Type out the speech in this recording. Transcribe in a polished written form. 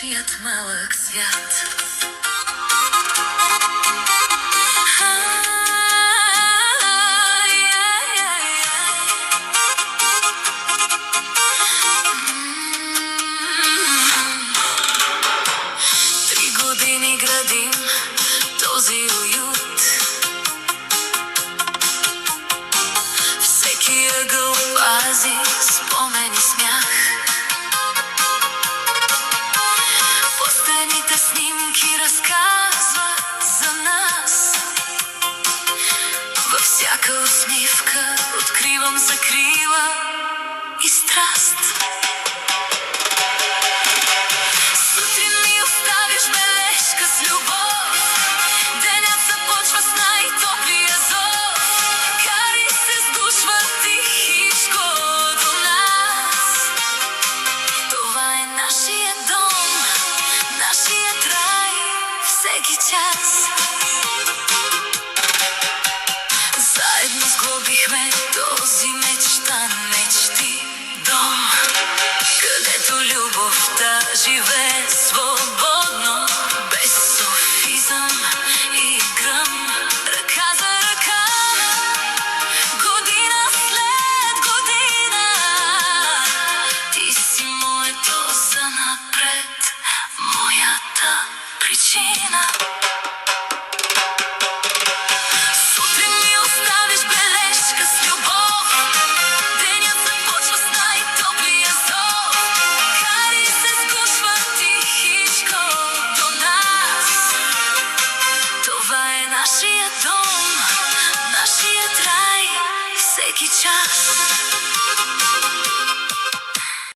нашият малък свят. Три години градим този уют. Всеки ъгъл пази спомен и смях. По стените снимки разказват за нас. Във всяка усмивка откривам закрила и страст. Сутрин ми оставиш бележка с любов. Денят започва с най-топлия зов. Кари се сгушва тихичко до нас. Това е нашия дом, нашият рай всеки час. Заедно сглобихме този мечтан мечти дом, където любовта живее свободно, без софизъм и гръм. Ръка за ръка, година след година. Ти си моето занапред, моята причина.